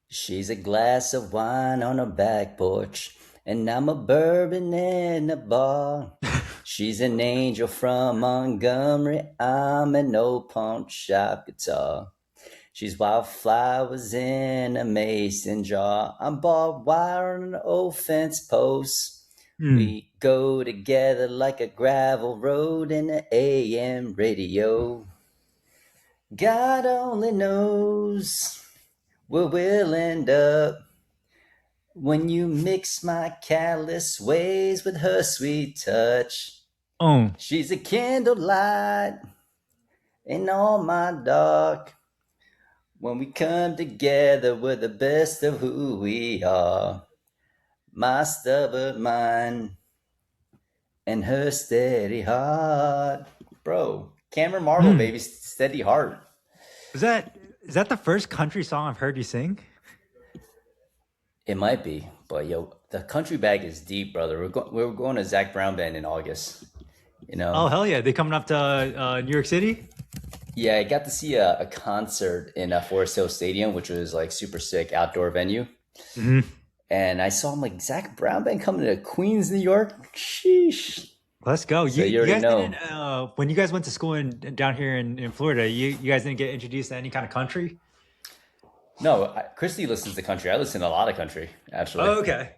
She's a glass of wine on her back porch, and I'm a bourbon in a bar. She's an angel from Montgomery, I'm an old pawn shop guitar. She's wildflowers in a mason jar, I'm barbed wire on an old fence post. Hmm. We go together like a gravel road in an AM radio. God only knows where we'll end up when you mix my callous ways with her sweet touch. Oh, She's a candlelight in all my dark. When we come together, we're the best of who we are. My stubborn mind and her steady heart. Bro, Cameron Marvel, hmm. baby, steady heart. Is that the first country song I've heard you sing? It might be, but yo, the country bag is deep, brother. We're going to Zach Brown Band in August. You Oh know, hell yeah! They coming up to New York City? yeah, I got to see a concert in Forest Hill Stadium, which was like super sick outdoor venue. Hmm. And I saw him like Zach Brown Band coming to Queens, New York. Sheesh. Let's go. So You you you already guys didn't know. when you guys went to school down here in Florida. You guys didn't get introduced to any kind of country. No, Christy listens to country. I listen to a lot of country, actually. Oh, okay.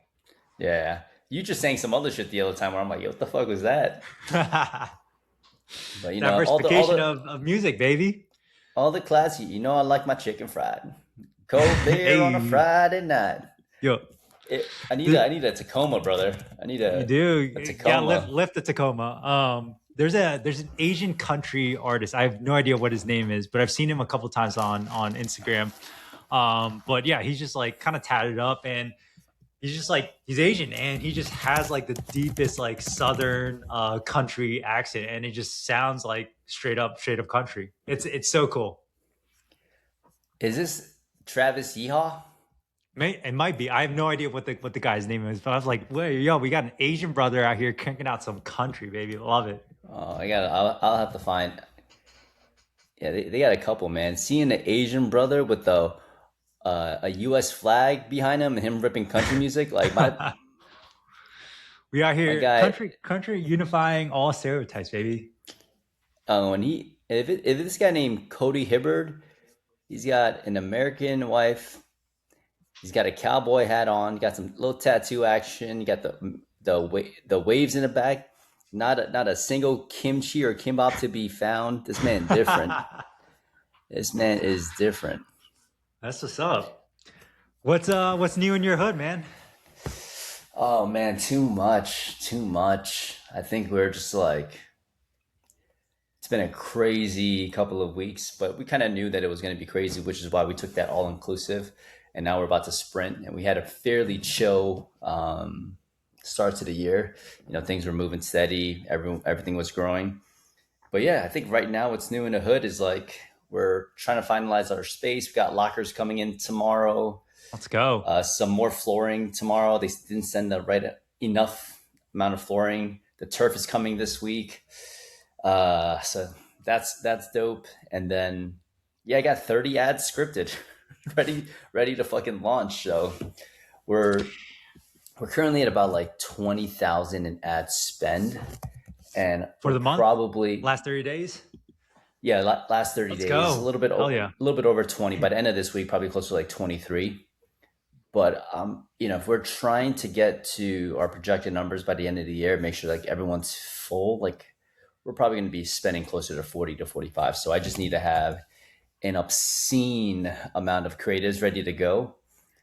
Yeah. You just sang some other shit the other time where I'm like, yo, what the fuck was that? But Diversification of music, baby. all the class, I like my chicken fried. Cold beer on a Hey, Friday night. yo, I need a Tacoma, brother. I need you do. a Yeah, lift Tacoma. lift the Tacoma. There's an Asian country artist. I have no idea what his name is, but I've seen him a couple times on Instagram. But yeah, he's just like kind of tatted up, and he's just like he's Asian, and he just has like the deepest like Southern country accent, and it just sounds like straight up country. It's so cool. Is this Travis Yeehaw? It might be. I have no idea what the guy's name is, but I was like, "Wait, yo, we got an Asian brother out here cranking out some country, baby. Love it." Oh, I'll have to find. Yeah, they got a couple, man. Seeing the Asian brother with a U.S. flag behind him and him ripping country music, like We are my here, guy. country unifying all stereotypes, baby. When if this guy named Cody Hibbard, he's got an American wife. He's got a cowboy hat on. Got some little tattoo action. You got the waves in the back. Not a single kimchi or kimbap to be found. This man different. This man is different. That's what's up. What's new in your hood, man? Oh man, too much, too much. I think we're just like it's been a crazy couple of weeks, but we kind of knew that it was going to be crazy, which is why we took that all inclusive. And now we're about to sprint, and we had a fairly chill start to the year. Things were moving steady. Everything was growing. But yeah, I think right now what's new in the hood is like we're trying to finalize our space. We got lockers coming in tomorrow. Let's go. Some more flooring tomorrow. They didn't send the right enough amount of flooring. The turf is coming this week. So that's dope. And then yeah, I got 30 ads scripted, ready to fucking launch. So we're we're currently at about like 20,000 in ad spend, and For we're the month, probably last 30 days. yeah last 30 Let's days a go. little bit Hell yeah. a little bit over 20 by the end of this week, probably closer to like 23. But if we're trying to get to our projected numbers by the end of the year, make sure like everyone's full, like we're probably going to be spending closer to 40 to 45. So I just need to have an obscene amount of creatives ready to go.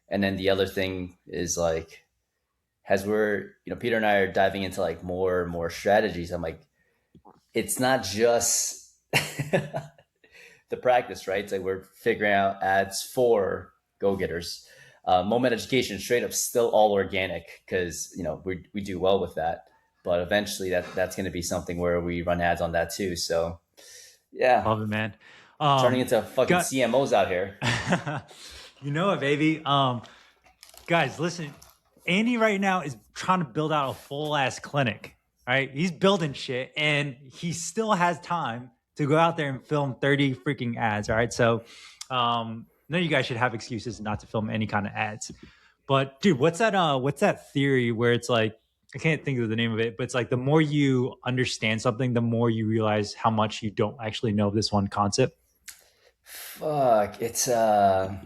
And then the other thing is like, as Peter and I are diving into like more and more strategies, I'm like, it's not just the practice, right? It's like we're figuring out ads for go-getters. Moment education, straight up, still all organic because we do well with that. But eventually, that's going to be something where we run ads on that too. So yeah, Love it, man. turning into fucking Got CMOs out here. you know it, baby. Guys, listen. Andy right now is trying to build out a full ass clinic. Right? He's building shit, and he still has time to go out there and film 30 freaking ads. All right, so none of you guys should have excuses not to film any kind of ads. But dude, what's that theory where it's like, I can't think of the name of it, but it's like the more you understand something, the more you realize how much you don't actually know of this one concept. Fuck, it's I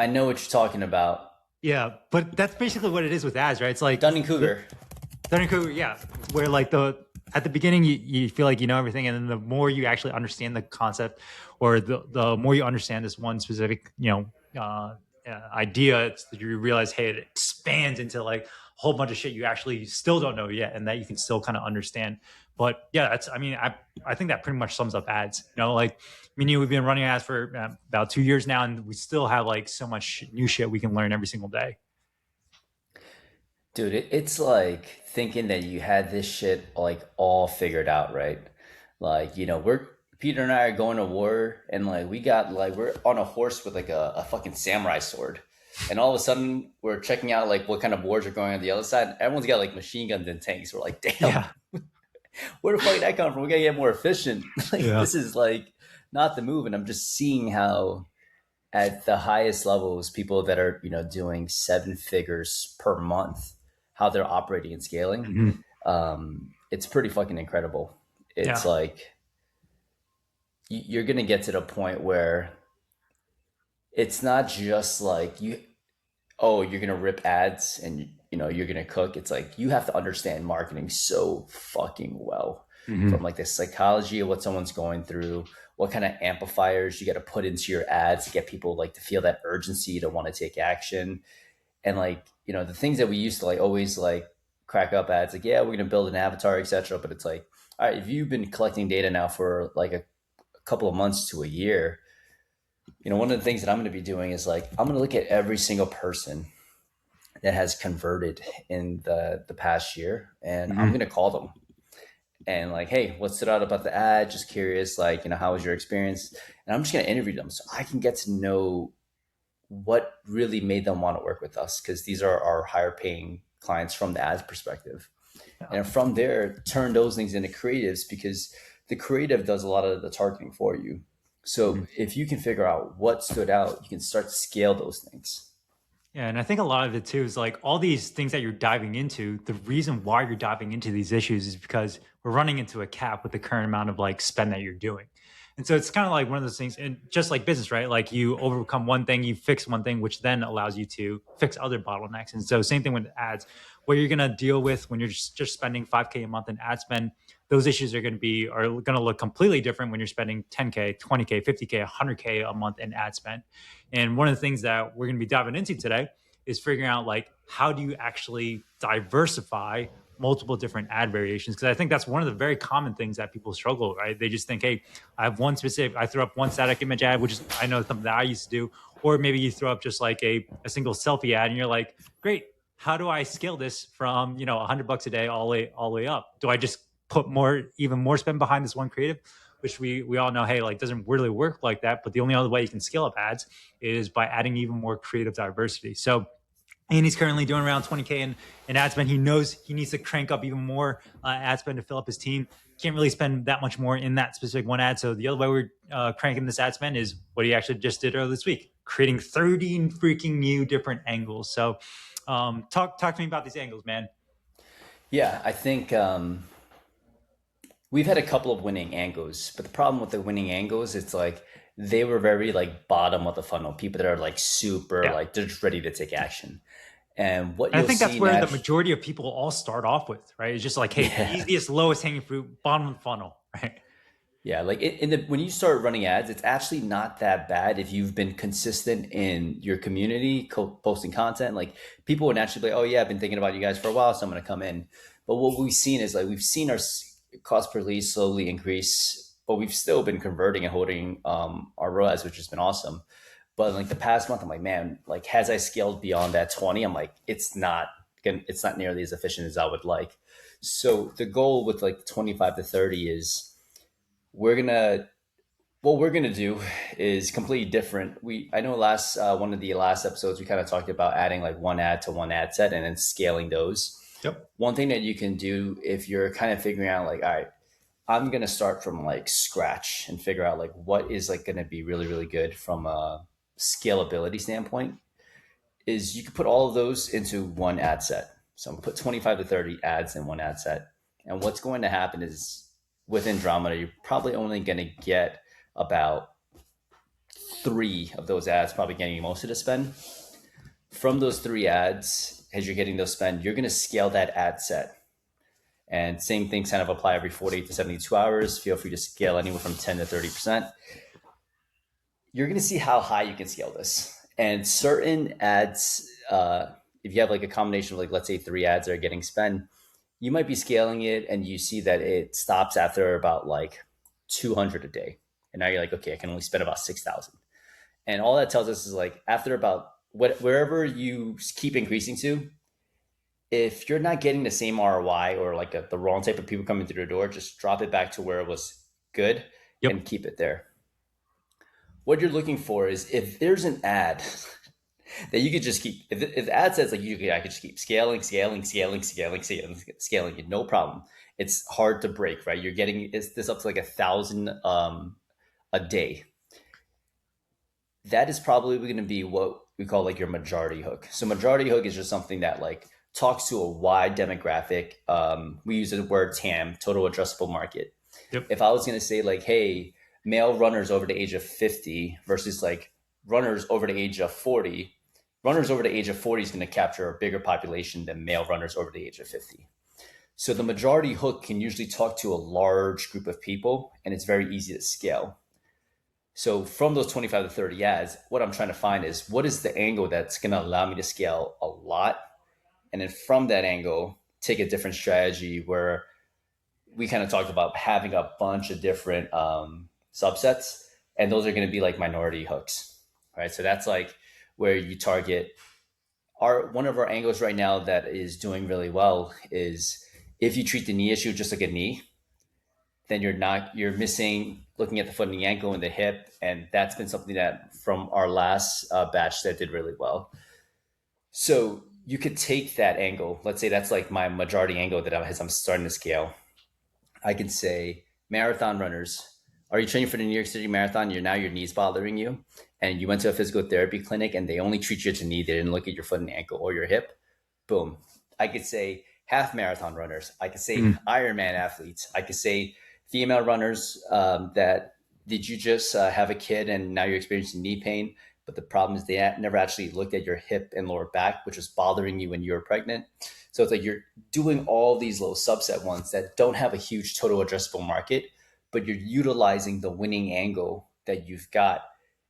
know what you're talking about. Yeah, but that's basically what it is with ads, right? It's like Dunning Cougar. Dunning Kruger, yeah, where like the at the beginning you feel like you know everything, and then the more you actually understand the concept, or the more you understand this one specific idea, it's that you realize, hey, it expands into like a whole bunch of shit you actually still don't know yet, and that you can still kind of understand. But yeah, that's I mean I think that pretty much sums up ads. You know, like me and you, we've been running ads for about 2 years now, and we still have like so much new shit we can learn every single day. Dude, it's like thinking that you had this shit like all figured out, right? Like, we're Peter and I are going to war, and like we got like we're on a horse with like a fucking samurai sword. And all of a sudden we're checking out like what kind of wars are going on the other side. Everyone's got like machine guns and tanks. We're like, damn, Yeah, where the fuck did that come from? We gotta get more efficient. Like yeah. this is like not the move. And I'm just seeing how at the highest levels, people that are, doing seven figures per month, how they're operating and scaling, Mhm. it's pretty fucking incredible. It's Yeah. like you're gonna get to the point where it's not just like you're gonna rip ads and you're gonna cook. It's like you have to understand marketing so fucking well, from Mhm. like the psychology of what someone's going through, what kind of amplifiers you got to put into your ads to get people like to feel that urgency to want to take action. And like the things that we used to like always like crack up ads, like, yeah, we're gonna build an avatar, etc. But it's like, all right, if you've been collecting data now for like a couple of months to a year, one of the things that I'm going to be doing is like I'm going to look at every single person that has converted in the past year, and I'm Mhm. going to call them and like, hey, what stood out about the ad? Just curious, like, how was your experience? And I'm just going to interview them so I can get to know what really made them want to work with us, because these are our higher paying clients from the ads perspective. Yeah. And from there, turn those things into creatives, because the creative does a lot of the targeting for you. So Mhm. if you can figure out what stood out, you can start to scale those things. Yeah, and I think a lot of it too is like all these things that you're diving into. The reason why you're diving into these issues is because we're running into a cap with the current amount of like spend that you're doing. And so it's kind of like one of those things, and just like business, right? Like you overcome one thing, you fix one thing, which then allows you to fix other bottlenecks. And so same thing with ads, what you're gonna deal with when you're just spending 5K a month in ad spend, those issues are gonna look completely different when you're spending 10K, 20K, 50K, 100K a month in ad spend. And one of the things that we're going to be diving into today is figuring out like how do you actually diversify multiple different ad variations, because I think that's one of the very common things that people struggle with, right? They just think, hey, I throw up one static image ad, which is I know something that I used to do, or maybe you throw up just like a single selfie ad and you're like, great, how do I scale this from $100 a day all the way up? Do I just put even more spend behind this one creative, which we all know, hey, like doesn't really work like that. But the only other way you can scale up ads is by adding even more creative diversity. So and he's currently doing around 20K in ad spend. He knows he needs to crank up even more ad spend to fill up his team. Can't really spend that much more in that specific one ad. So the other way we're cranking this ad spend is what he actually just did earlier this week, creating 30 freaking new different angles. So talk to me about these angles, man. Yeah, I think we've had a couple of winning angles, but the problem with the winning angles, it's like they were very like bottom of the funnel, people that are like super Yeah. like they're just ready to take action. And what And I you'll think that's see where the naturally, majority of people all start off with, right? It's just like, hey, yeah, easiest, lowest hanging fruit, bottom of the funnel, right? yeah, like when you start running ads, it's actually not that bad if you've been consistent in your community, posting content. Like people would naturally be like, oh yeah, I've been thinking about you guys for a while, so I'm going to come in. But what we've seen is like we've seen our cost per lead slowly increase, but we've still been converting and holding our ROAS, which has been awesome. But like the past month, I'm like, man, like has I scaled beyond that 20? I'm like, it's not nearly as efficient as I would like. So the goal with like the 25 to 30 is we're gonna what we're gonna do is completely different. I know last one of the last episodes we kind of talked about adding like one ad to one ad set and then scaling those. Yep. One thing that you can do if you're kind of figuring out like, all right, I'm gonna start from like scratch and figure out like what is like gonna be really really good from a scalability standpoint. Is you can put all of those into one ad set. So I'm gonna put 25 to 30 ads in one ad set, and what's going to happen is within Andromeda, you're probably only gonna get about three of those ads probably getting you most of the spend. From those three ads, as you're getting those spend, you're gonna scale that ad set. And same things kind of apply every 48 to 72 hours. Feel free to scale anywhere from 10 to 30%. You're going to see how high you can scale this. And certain ads, if you have like a combination of like, let's say three ads that are getting spent, you might be scaling it and you see that it stops after about like 200 a day. And now you're like, okay, I can only spend about 6,000. And all that tells us is like after about wherever you keep increasing to, if you're not getting the same ROI or like the wrong type of people coming through the door, just drop it back to where it was good Yep. and keep it there. What you're looking for is if there's an ad that you could just keep, if the ad says like I could just keep scaling it, no problem. It's hard to break, right? You're getting this up to like 1,000 a day. That is probably going to be what we call like your majority hook. So majority hook is just something that like talks to a wide demographic. We use the word TAM, total addressable market. Yep. If I was going to say like, hey, male runners over the age of 50 versus like runners over the age of 40, runners over the age of 40 is going to capture a bigger population than male runners over the age of 50. So the majority hook can usually talk to a large group of people and it's very easy to scale. So from those 25 to 30 ads, what I'm trying to find is what is the angle that's going to allow me to scale a lot. And then from that angle, take a different strategy where we kind of talked about having a bunch of different subsets. And those are going to be like minority hooks, right? So that's like where you target one of our angles right now that is doing really well is if you treat the knee issue just like a knee, then you're missing looking at the foot and the ankle and the hip, and that's been something that from our last batch that did really well. So you could take that angle. Let's say that's like my majority angle that as I'm starting to scale. I can say marathon runners. Are you training for the New York City Marathon? Your knees bothering you, and you went to a physical therapy clinic and they only treat you to knee. They didn't look at your foot and ankle or your hip. Boom. I could say half marathon runners. I could say Mm. Ironman athletes. I could say female runners that did you just have a kid and now you're experiencing knee pain, but the problem is they never actually looked at your hip and lower back, which was bothering you when you were pregnant. So it's like you're doing all these little subset ones that don't have a huge total addressable market, but you're utilizing the winning angle that you've got.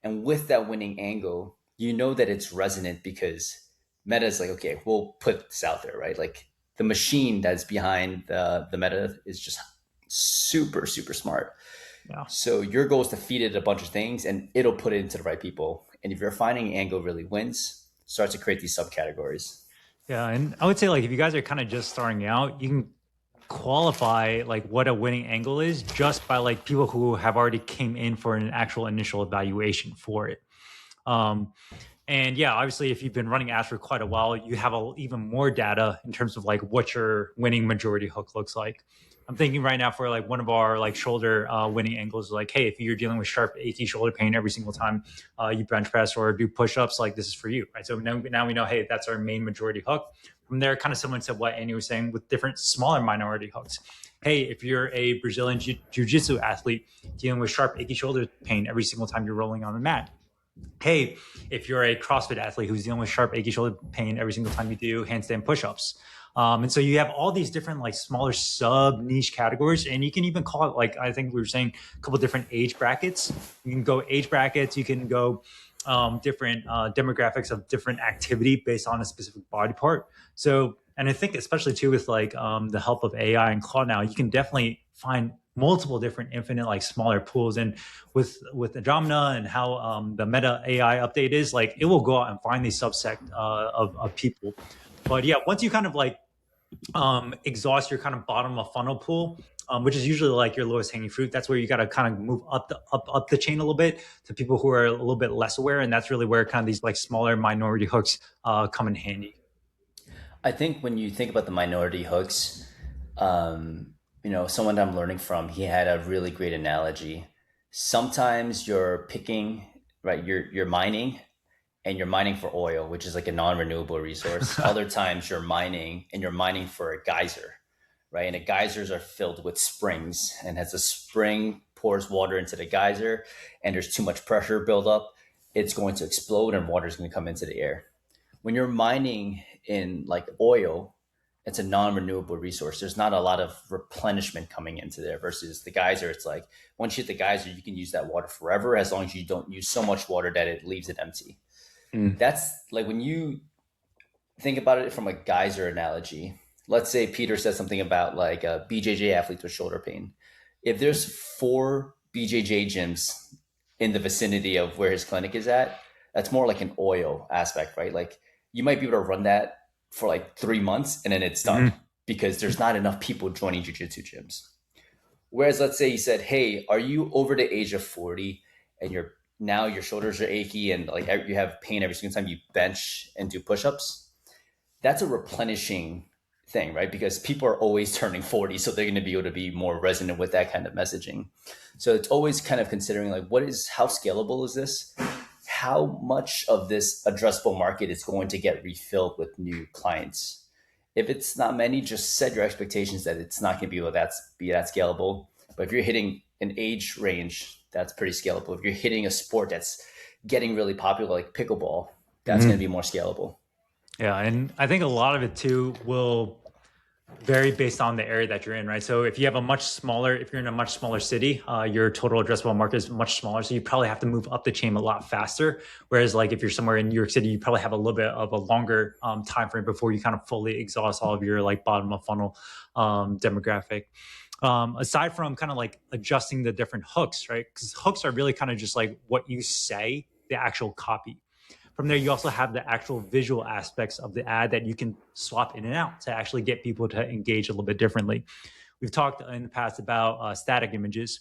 And with that winning angle, you know that it's resonant because Meta is like, okay, we'll put this out there, right? Like the machine that's behind the Meta is just super, super smart. Yeah. So your goal is to feed it a bunch of things and it'll put it into the right people. And if you're finding angle really wins, start to create these subcategories. Yeah. And I would say like if you guys are kind of just starting out, you can qualify like what a winning angle is just by like people who have already came in for an actual initial evaluation for it. Um, and yeah, obviously, if you've been running ads for quite a while, you have even more data in terms of like what your winning majority hook looks like. I'm thinking right now for like one of our like shoulder winning angles, like, hey, if you're dealing with sharp, achy shoulder pain every single time you bench press or do push-ups, like this is for you, right? So now we know, hey, that's our main majority hook. From there, kind of similar to what Andy was saying with different smaller minority hooks. Hey, if you're a Brazilian jiu-jitsu athlete dealing with sharp, achy shoulder pain every single time you're rolling on the mat, hey, if you're a CrossFit athlete who's dealing with sharp, achy shoulder pain every single time you do handstand push-ups. And so you have all these different like smaller sub niche categories, and you can even call it like I think we were saying a couple different age brackets. You can go age brackets. You can go different demographics of different activity based on a specific body part. So, and I think especially too with like the help of AI and Claude now, you can definitely find multiple different infinite like smaller pools. And with Andromeda and how the Meta AI update is, like it will go out and find these subset of people. But yeah, once you kind of like exhaust your kind of bottom of funnel pool, which is usually like your lowest hanging fruit, that's where you got to kind of move up the chain a little bit to people who are a little bit less aware, and that's really where kind of these like smaller minority hooks come in handy. I think when you think about the minority hooks, um, someone I'm learning from, he had a really great analogy. Sometimes you're picking, right? You're mining, and you're mining for oil, which is like a non-renewable resource. Other times you're mining for a geyser, right? And the geysers are filled with springs, and as the spring pours water into the geyser, and there's too much pressure buildup, it's going to explode, and water is going to come into the air. When you're mining in like oil, it's a non-renewable resource. There's not a lot of replenishment coming into there versus the geyser. It's like once you hit the geyser, you can use that water forever as long as you don't use so much water that it leaves it empty. Mm. That's like when you think about it from a geyser analogy. Let's say Peter says something about like a BJJ athlete with shoulder pain. If there's 4 BJJ gyms in the vicinity of where his clinic is at, that's more like an oil aspect, right? Like you might be able to run that for like 3 months and then it's done Mhm. because there's not enough people joining jujitsu gyms. Whereas let's say you said, "Hey, are you over the age of 40 and now your shoulders are achy and like you have pain every single time you bench and do push-ups?" That's a replenishing thing, right? Because people are always turning 40, so they're going to be able to be more resonant with that kind of messaging. So it's always kind of considering like how scalable is this? How much of this addressable market is going to get refilled with new clients? If it's not many, just set your expectations that it's not going to be that scalable. But if you're hitting an age range, that's pretty scalable. If you're hitting a sport that's getting really popular, like pickleball, that's going to Mhm. be more scalable. Yeah, and I think a lot of it too will vary based on the area that you're in, right? So if you have if you're in a much smaller city, your total addressable market is much smaller. So you probably have to move up the chain a lot faster. Whereas like if you're somewhere in New York City, you probably have a little bit of a longer time frame before you kind of fully exhaust all of your like bottom of funnel demographic. Aside from kind of like adjusting the different hooks, right? Because hooks are really kind of just like what you say, the actual copy. From there, you also have the actual visual aspects of the ad that you can swap in and out to actually get people to engage a little bit differently. We've talked in the past about static images.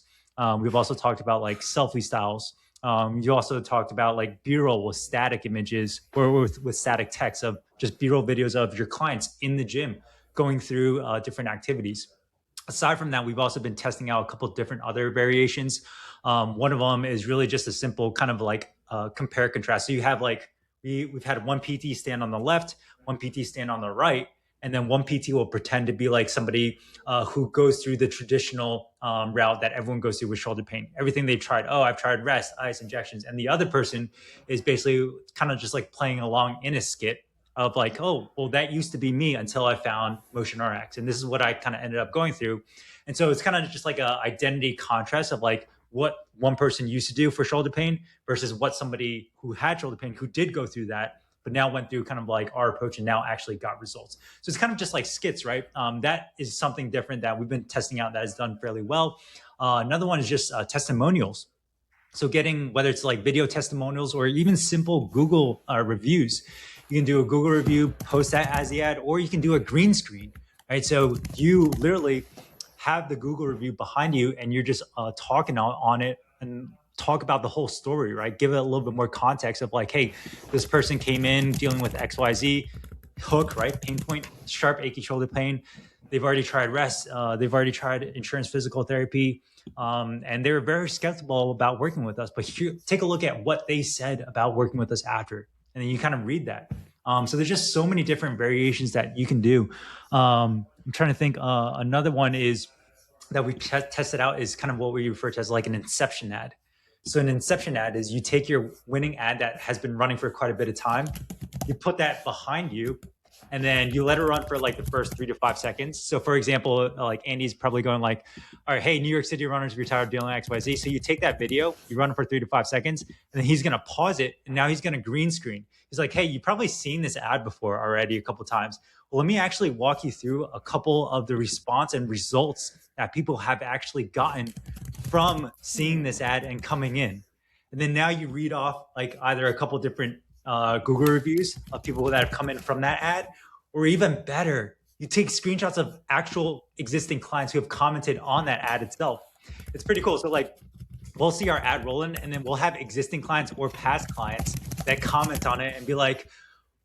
We've also talked about like selfie styles. You also talked about like B-roll with static images or with static text of just B-roll videos of your clients in the gym going through different activities. Aside from that, we've also been testing out a couple of different other variations. One of them is really just a simple kind of like compare contrast. So you have like we've had one PT stand on the left, one PT stand on the right, and then one PT will pretend to be like somebody who goes through the traditional route that everyone goes through with shoulder pain. Everything they've tried. Oh, I've tried rest, ice, injections, and the other person is basically kind of just like playing along in a skit of like, oh, well, that used to be me until I found Motion RX. And this is what I kind of ended up going through. And so it's kind of just like a identity contrast of like what one person used to do for shoulder pain versus what somebody who had shoulder pain who did go through that, but now went through kind of like our approach and now actually got results. So it's kind of just like skits, right? That is something different that we've been testing out that has done fairly well. Another one is just testimonials. So getting whether it's like video testimonials or even simple Google reviews, you can do a Google review, post that as the ad, or you can do a green screen, right? So you literally have the Google review behind you and you're just talking on it and talk about the whole story, right? Give it a little bit more context of like, hey, this person came in dealing with XYZ hook, right? Pain point, sharp, achy shoulder pain. They've already tried rest. They've already tried insurance physical therapy. And they were very skeptical about working with us. But take a look at what they said about working with us after, and then you kind of read that. So there's just so many different variations that you can do. I'm trying to think. Another one is that we tested out is kind of what we refer to as like an inception ad. So an inception ad is you take your winning ad that has been running for quite a bit of time, you put that behind you, and then you let it run for like the first 3 to 5 seconds. So for example, like Andy's probably going like, all right, hey, New York City runners retired dealing XYZ. So you take that video, you run it for 3 to 5 seconds, and then he's going to pause it. And now he's going to green screen. He's like, hey, you've probably seen this ad before already a couple of times. Well, let me actually walk you through a couple of the response and results that people have actually gotten from seeing this ad and coming in. And then now you read off like either a couple different Google reviews of people that have come in from that ad, or even better, you take screenshots of actual existing clients who have commented on that ad itself. It's pretty cool. So like we'll see our ad rolling and then we'll have existing clients or past clients that comment on it and be like,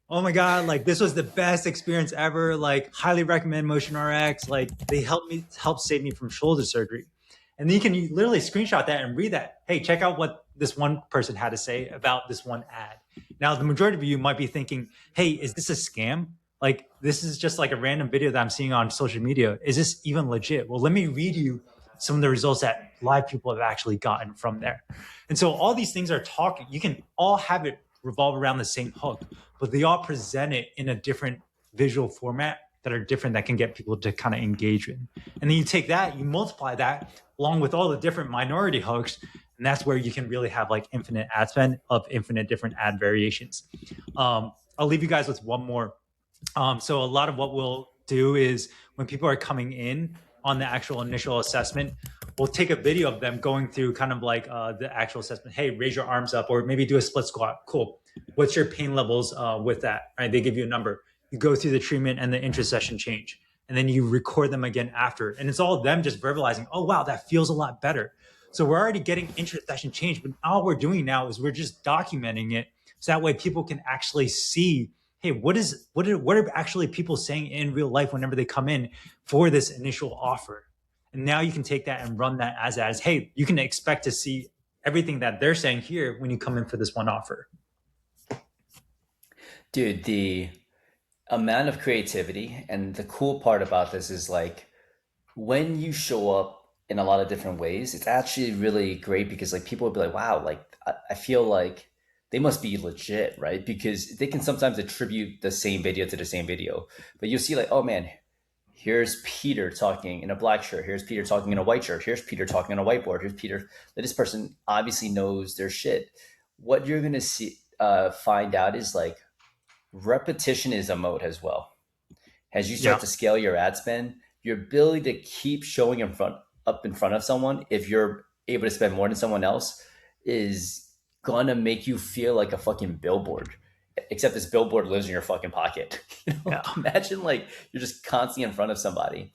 oh my god, like this was the best experience ever, like highly recommend Motion RX, like they helped save me from shoulder surgery. And then you can literally screenshot that and read that. Hey, check out what this one person had to say about this one ad. Now the majority of you might be thinking, hey, is this a scam? Like this is just like a random video that I'm seeing on social media. Is this even legit? Well, let me read you some of the results that live people have actually gotten from there. And so all these things are talking, you can all have it revolve around the same hook, but they all present it in a different visual format that are different that can get people to kind of engage in. And then you take that, you multiply that along with all the different minority hooks, and that's where you can really have like infinite ad spend of infinite different ad variations. I'll leave you guys with one more. So a lot of what we'll do is when people are coming in on the actual initial assessment, we'll take a video of them going through kind of like the actual assessment. Hey, raise your arms up, or maybe do a split squat. Cool. What's your pain levels with that? Right? They give you a number. You go through the treatment and the intra-session change, and then you record them again after, and it's all them just verbalizing. Oh wow, that feels a lot better. So we're already getting intra-session change, but all we're doing now is we're just documenting it, so that way people can actually see, hey, what are actually people saying in real life whenever they come in for this initial offer. And now you can take that and run that as hey, you can expect to see everything that they're saying here when you come in for this one offer. Dude, the amount of creativity and the cool part about this is like when you show up in a lot of different ways, it's actually really great because like people will be like, wow, like I feel like they must be legit, right? Because they can sometimes attribute the same video to the same video. But you'll see like, oh man, here's Peter talking in a black shirt. Here's Peter talking in a white shirt. Here's Peter talking on a whiteboard. Here's Peter. This person obviously knows their shit. What you're gonna see, find out is like repetition is a mode as well. As you start Yeah. to scale your ad spend, your ability to keep showing up in front of someone, if you're able to spend more than someone else, is gonna make you feel like a fucking billboard. Except this billboard lives in your fucking pocket. Yeah. Imagine like you're just constantly in front of somebody.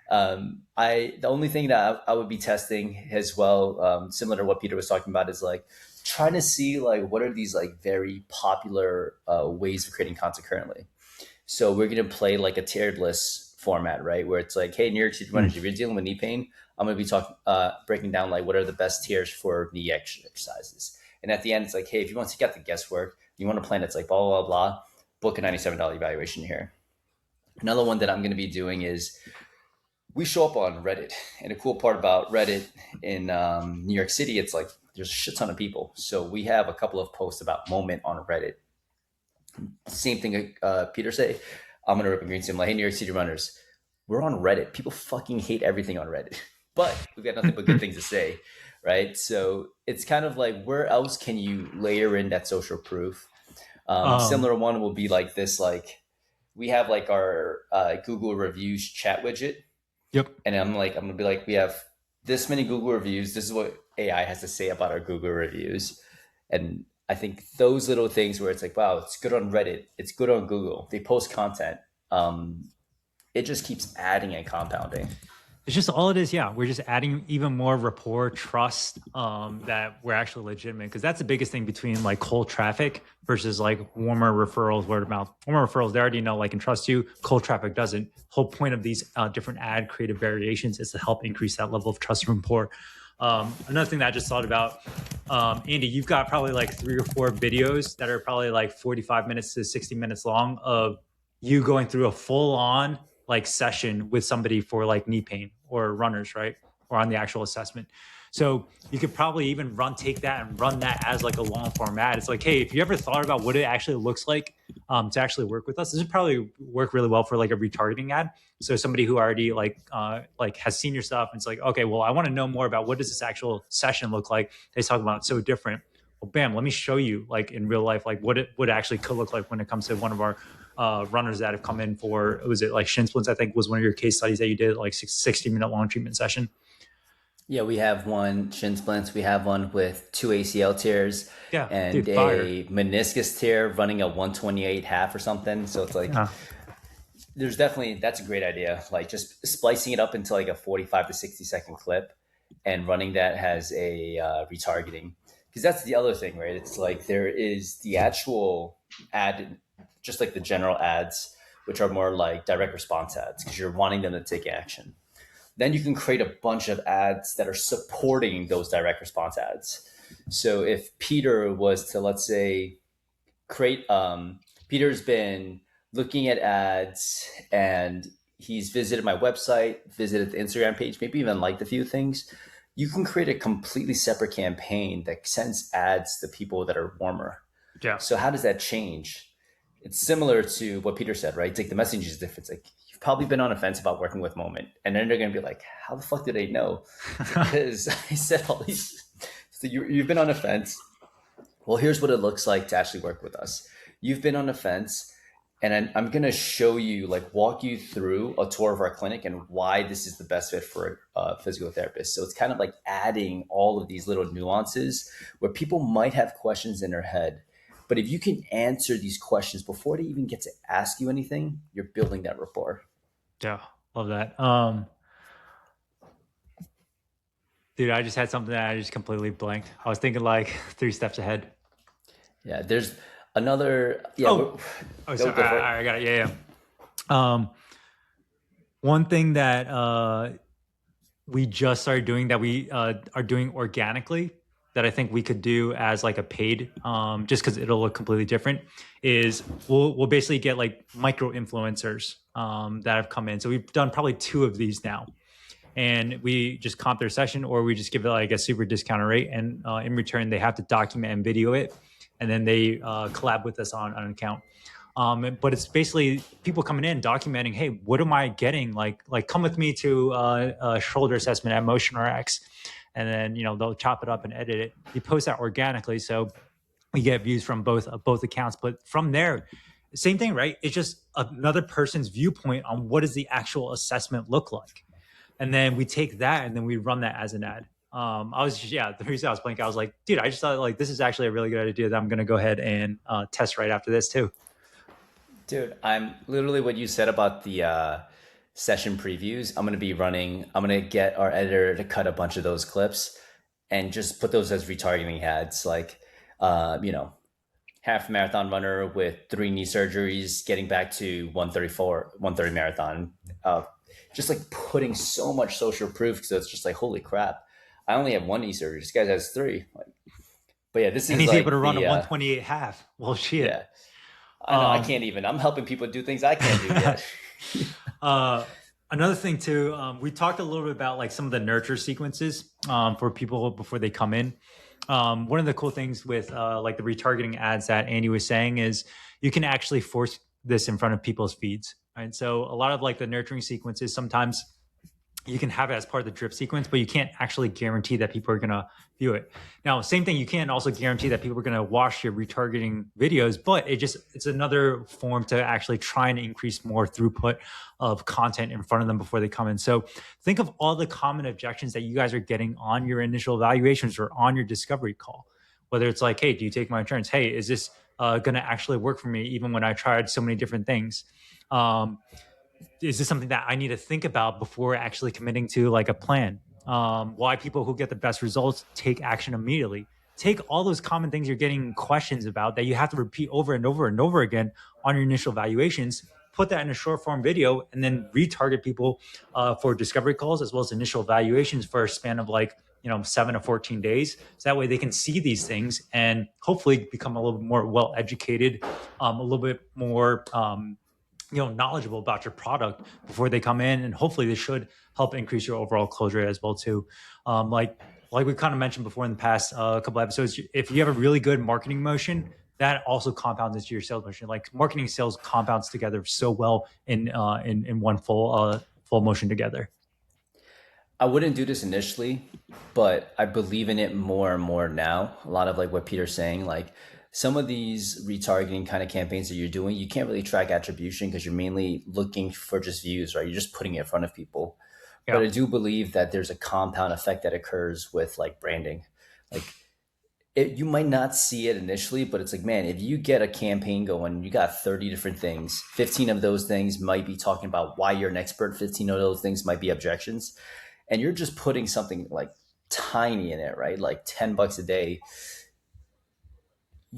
I the only thing that I would be testing as well, similar to what Peter was talking about, is like trying to see like what are these like very popular ways of creating content currently. So we're gonna play like a tiered list format, right? Where it's like, hey, New York City runners, if you're dealing with knee pain, I'm gonna be talking, breaking down like what are the best tiers for knee exercises. And at the end, it's like, hey, if you want to get the guesswork, you want a plan that's like blah blah blah, book a $97 evaluation here. Another one that I'm gonna be doing is we show up on Reddit, and the cool part about Reddit in New York City, it's like there's a shit ton of people. So we have a couple of posts about moment on Reddit. Same thing Peter say. I'm gonna rip a green sim like, hey, New York City runners, we're on Reddit. People fucking hate everything on Reddit, but we've got nothing but good things to say, right? So it's kind of like where else can you layer in that social proof? um, Similar one will be like this, like we have like our Google reviews chat widget, yep. and I'm gonna be like, we have this many Google reviews. This is what AI has to say about our Google reviews, and I think those little things where it's like, wow, it's good on Reddit, it's good on Google. They post content. It just keeps adding and compounding. It's just all it is. Yeah, we're just adding even more rapport, trust, that we're actually legitimate. Because that's the biggest thing between like cold traffic versus like warmer referrals, word of mouth. Warmer referrals, they already know, like, and trust you. Cold traffic doesn't. Whole point of these different ad creative variations is to help increase that level of trust and rapport. Another thing that I just thought about, Andy, you've got probably like 3 or 4 videos that are probably like 45 minutes to 60 minutes long of you going through a full on like session with somebody for like knee pain or runners, right? Or on the actual assessment. So you could probably even take that and run that as like a long form ad. It's like, hey, if you ever thought about what it actually looks like to actually work with us, this would probably work really well for like a retargeting ad. So somebody who already like has seen your stuff and it's like, okay, well, I want to know more about what does this actual session look like. They talk about it's so different. Well, bam, let me show you like in real life, like what it would actually could look like when it comes to one of our runners that have come in for, was it like shin splints, I think was one of your case studies that you did, like 60-minute long treatment session. Yeah, we have one shin splints. We have one with 2 ACL tears Yeah, and dude, fire. a meniscus tear running a 128 half or something. So it's like Yeah. there's definitely that's a great idea. Like just splicing it up into like a 45 to 60 second clip and running that has a retargeting, because that's the other thing, right? It's like there is the actual ad just like the general ads, which are more like direct response ads because you're wanting them to take action. Then you can create a bunch of ads that are supporting those direct response ads. So if Peter was to, let's say, create, Peter's been looking at ads and he's visited my website, visited the Instagram page, maybe even liked a few things. You can create a completely separate campaign that sends ads to people that are warmer. Yeah. So how does that change? It's similar to what Peter said, right? It's like the message is different. It's like you've probably been on a fence about working with Moment, and then they're going to be like, "How the fuck did they know?" Because I said all these. So you've been on a fence. Well, here's what it looks like to actually work with us. You've been on a fence, and I'm going to show you, like, walk you through a tour of our clinic and why this is the best fit for a physical therapist. So it's kind of like adding all of these little nuances where people might have questions in their head. But if you can answer these questions before they even get to ask you anything, you're building that rapport. Yeah. Love that. Dude, I just had something that I just completely blanked. I was thinking like 3 steps ahead. Yeah, there's another. Yeah, Oh, oh, go sorry. go for it. I got it. Yeah, yeah. One thing that we just started doing that we are doing organically that I think we could do as like a paid, just because it'll look completely different, is we'll basically get like micro influencers that have come in. So we've done probably 2 of these now, and we just comp their session, or we just give it like a super discounted rate, and in return they have to document and video it, and then they collab with us on an account. But it's basically people coming in documenting, hey, what am I getting? Like come with me to a shoulder assessment at MotionRx, and then they'll chop it up and edit it. You post that organically, so we get views from both accounts. But from there, same thing, right? It's just another person's viewpoint on what does the actual assessment look like, and then we take that and then we run that as an ad. The reason I was blank, I was like, dude, I just thought like this is actually a really good idea that I'm going to go ahead and test right after this too. Dude, I'm literally what you said about the session previews. I'm going to be running, I'm going to get our editor to cut a bunch of those clips and just put those as retargeting ads. Like, you know, half marathon runner with 3 knee surgeries, getting back to 134, 130 marathon. Just like putting so much social proof. So it's just like, holy crap. I only have 1 knee surgery. This guy has 3. Like, but yeah, this And is he's able to like run a the, 128 half. Well, shit. yeah, I know I Um, can't even. I'm helping people do things I can't do yet. uh, Another thing too, we talked a little bit about like some of the nurture sequences for people before they come in. One of the cool things with like the retargeting ads that Andy was saying is you can actually force this in front of people's feeds. Right. So a lot of like the nurturing sequences, sometimes you can have it as part of the drip sequence, but you can't actually guarantee that people are going to view it. Now, same thing, you can't also guarantee that people are going to watch your retargeting videos, but it's another form to actually try and increase more throughput of content in front of them before they come in. So think of all the common objections that you guys are getting on your initial evaluations or on your discovery call. Whether it's like, hey, do you take my insurance? Hey, is this going to actually work for me even when I tried so many different things? Is this something that I need to think about before actually committing to like a plan? Why people who get the best results take action immediately. Take all those common things you're getting questions about that you have to repeat over and over and over again on your initial valuations, put that in a short form video, and then retarget people for discovery calls as well as initial evaluations for a span of like 7 to 14 days. So that way they can see these things and hopefully become a little bit more well educated, a little bit more knowledgeable about your product before they come in, and hopefully this should help increase your overall close rate as well too. Like we kind of mentioned before in the past couple episodes, if you have a really good marketing motion, that also compounds into your sales motion. Like marketing sales compounds together so well in one full motion together. I wouldn't do this initially, but I believe in it more and more now. A lot of like what Peter's saying, like some of these retargeting kind of campaigns that you're doing, you can't really track attribution because you're mainly looking for just views, right? You're just putting it in front of people. But Yeah. I do believe that there's a compound effect that occurs with like branding. Like you might not see it initially, but it's like, man, if you get a campaign going, you got 30 different things. 15 of those things might be talking about why you're an expert. 15 of those things might be objections. And you're just putting something like tiny in it, right? Like $10 a day.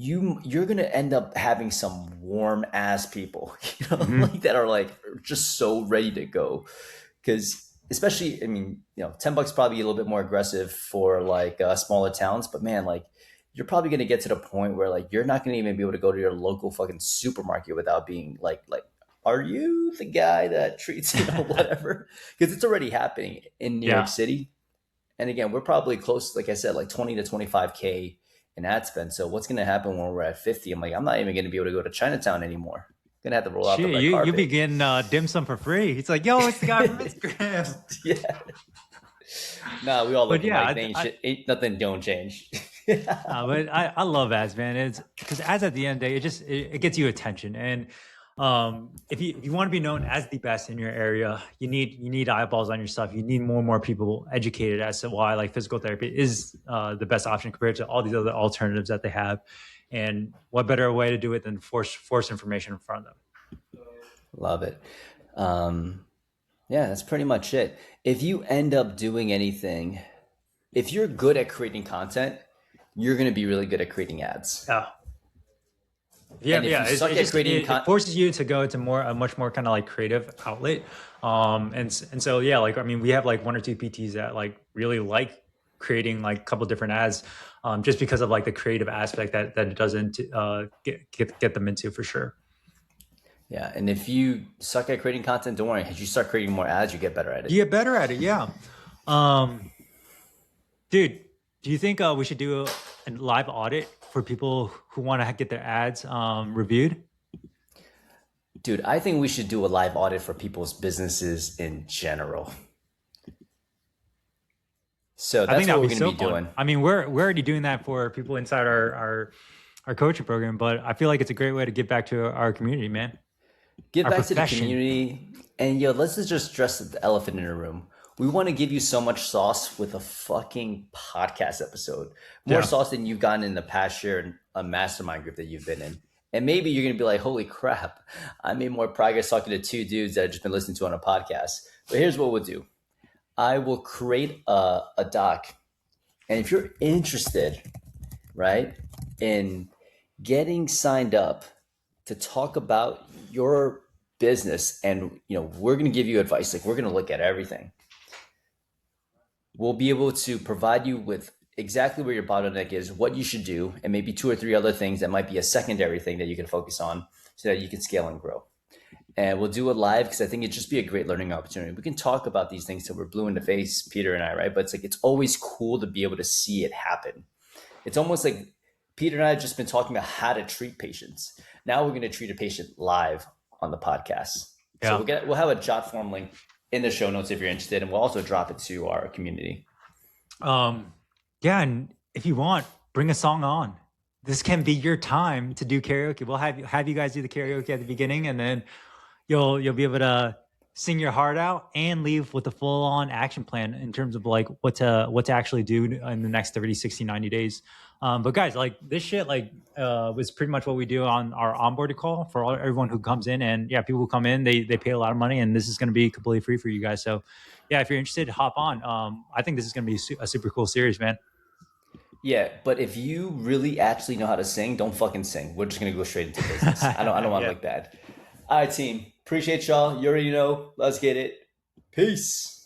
you're gonna end up having some warm ass people, Hmm. like that are like just so ready to go. Because especially, I mean, $10 probably a little bit more aggressive for like smaller towns, but man, like you're probably gonna get to the point where like you're not gonna even be able to go to your local fucking supermarket without being like, are you the guy that treats whatever? Because it's already happening in New York Yeah. City. And again, we're probably close, like I said, like 20 to 25K in ad spend. So what's going to happen when we're at 50? I'm like, I'm not even going to be able to go to Chinatown anymore. I'm going to have to roll out the Shit, red you be carpet. getting dim sum for free. It's like, yo, it's the guy from Instagram. Yeah. Nah, we all But look yeah, alike. They ain't shit. Ain't nothing don't change. but I love ads, man. It's because ads at the end of the day, it gets you attention. And if you want to be known as the best in your area, you need eyeballs on your stuff. You need more and more people educated as to why like physical therapy is the best option compared to all these other alternatives that they have. And what better way to do it than force information in front of them? Love it. Um, yeah, that's pretty much it. If you end up doing anything, if you're good at creating content, you're going to be really good at creating ads. Yeah. Yeah, And if yeah. you suck It at just creating it content, forces you to go to a much more kind of like creative outlet. And so yeah, like I mean, we have like one or two PTs that like really like creating like a couple different ads, just because of like the creative aspect that it doesn't get them into for sure. yeah, and if you suck at creating content, don't worry. As you start creating more ads, you get better at You it. get better at it, yeah. Um, Dude, do you think we should do a live audit for people who want to get their ads reviewed? Dude, I think we should do a live audit for people's businesses in general. So I think that's what that'd we're be going to so be fun. doing. I mean, we're already doing that for people inside our coaching program, but I feel like it's a great way to give back to our community, man, Give our back to the profession. community. And let's just address the elephant in the room. We want to give you so much sauce with a fucking podcast episode. More Yeah. sauce than you've gotten in the past year in a mastermind group that you've been in. And maybe you're going to be like, holy crap, I made more progress talking to two dudes that I've just been listening to on a podcast. But here's what we'll do. I will create a doc. And if you're interested, right, in getting signed up to talk about your business, and we're going to give you advice, like we're going to look at everything. We'll be able to provide you with exactly where your bottleneck is, what you should do, and maybe two or three other things that might be a secondary thing that you can focus on so that you can scale and grow. And we'll do it live because I think it'd just be a great learning opportunity. We can talk about these things till we're blue in the face, Peter and I, right? But it's like it's always cool to be able to see it happen. It's almost like Peter and I have just been talking about how to treat patients. Now we're going to treat a patient live on the podcast. So Yeah. we'll have a jot form link in the show notes if you're interested, and we'll also drop it to our community. Um, yeah, and if you want, bring a song on. This can be your time to do karaoke. We'll have you guys do the karaoke at the beginning, and then you'll be able to sing your heart out and leave with a full on action plan in terms of like what to actually do in the next 30, 60, 90 days. But guys, like this shit like was pretty much what we do on our onboarding call for everyone who comes in. And yeah, people who come in, they pay a lot of money, and this is going to be completely free for you guys. So yeah, if you're interested, hop on. I think this is going to be a super cool series, man. Yeah, but if you really actually know how to sing, don't fucking sing. We're just gonna go straight into business. I don't want to Yeah. look bad. All right, team. Appreciate y'all. You already know. Let's get it. Peace.